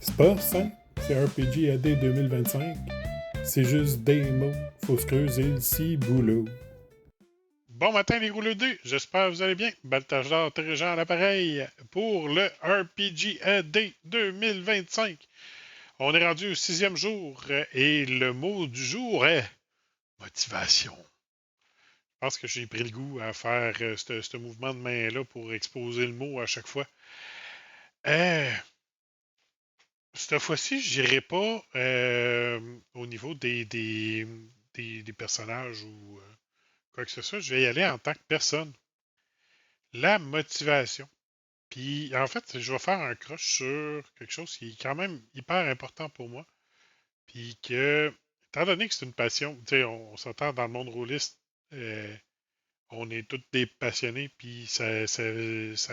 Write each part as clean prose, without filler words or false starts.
C'est pas simple, c'est RPG AD 2025. C'est juste des mots, faut se creuser le ciboulot. Bon matin les rouleux, j'espère que vous allez bien. Balthazar Tréjean à l'appareil pour le RPG AD 2025. On est rendu au 6e jour et le mot du jour est motivation. Je pense que j'ai pris le goût à faire ce mouvement de main-là pour exposer le mot à chaque fois. Euh, cette fois-ci, je n'irai pas au niveau des personnages ou quoi que ce soit. Je vais y aller en tant que personne. La motivation. Puis, en fait, je vais faire un crush sur quelque chose qui est quand même hyper important pour moi. Puis que, étant donné que c'est une passion, tu sais, on s'entend dans le monde rôliste, euh, on est tous des passionnés, puis ça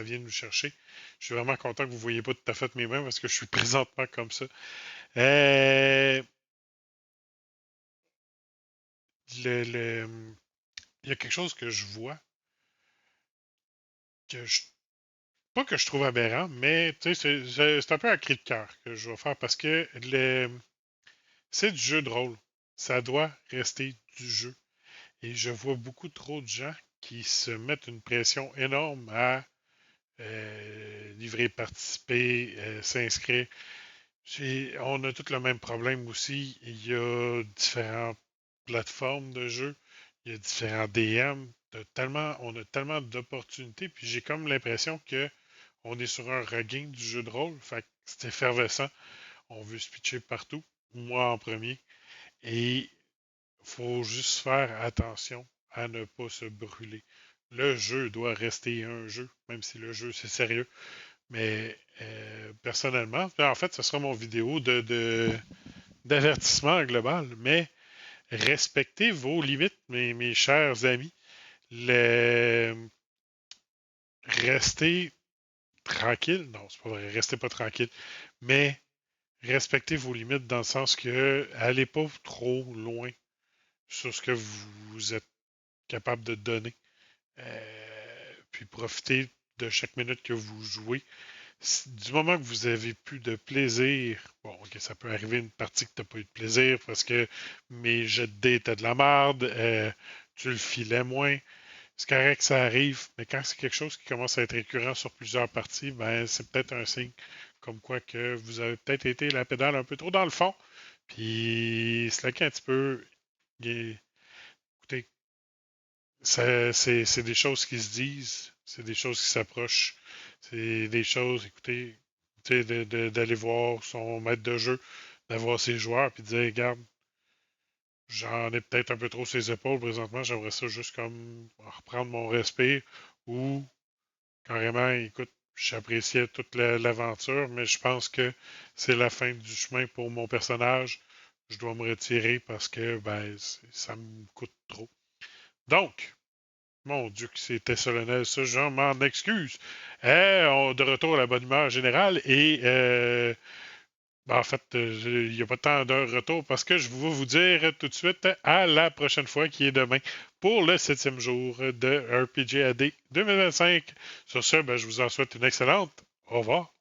vient nous chercher. Je suis vraiment content que vous ne voyez pas tout à fait mes mains parce que je suis présentement comme ça. Euh, le, le- il y a quelque chose que je vois, que je, pas que je trouve aberrant, mais tu sais, c'est un peu un cri de cœur que je vais faire parce que c'est du jeu de rôle. Ça doit rester du jeu. Et je vois beaucoup trop de gens qui se mettent une pression énorme à livrer, participer, s'inscrire. On a tous le même problème aussi. Il y a différentes plateformes de jeu. Il y a différents DM. On a tellement d'opportunités. Puis j'ai comme l'impression que on est sur un regain du jeu de rôle. Fait que c'est effervescent. On veut se pitcher partout. Moi en premier. Et faut juste faire attention à ne pas se brûler. Le jeu doit rester un jeu, même si le jeu c'est sérieux. Mais personnellement, en fait, ce sera mon vidéo d'avertissement global, mais respectez vos limites, mes chers amis. Le, restez tranquille. Non, c'est pas vrai, restez pas tranquille. Mais respectez vos limites dans le sens que allez pas trop loin sur ce que vous êtes capable de donner. Puis profitez de chaque minute que vous jouez. Du moment que vous avez plus de plaisir, bon, ok, ça peut arriver une partie que tu n'as pas eu de plaisir parce que mes jets de dés étaient de la merde, tu le filais moins. C'est correct, ça arrive, mais quand c'est quelque chose qui commence à être récurrent sur plusieurs parties, ben c'est peut-être un signe comme quoi que vous avez peut-être été la pédale un peu trop dans le fond. Puis slacker un petit peu. Écoutez, c'est des choses qui se disent, c'est des choses qui s'approchent, c'est des choses, écoutez, tu sais, d'aller voir son maître de jeu, d'avoir ses joueurs, puis de dire, regarde, j'en ai peut-être un peu trop ses épaules présentement, j'aimerais ça juste comme reprendre mon respect, ou carrément, écoute, j'appréciais toute l'aventure, mais je pense que c'est la fin du chemin pour mon personnage. Je dois me retirer parce que ben, ça me coûte trop. Donc, mon Dieu, que c'était solennel, ça, je m'en excuse. De retour à la bonne humeur générale et ben, en fait, il n'y a pas tant de retour parce que je vais vous dire tout de suite à la prochaine fois qui est demain pour le 7e jour de RPG AD 2025. Sur ce, ben, je vous en souhaite une excellente. Au revoir.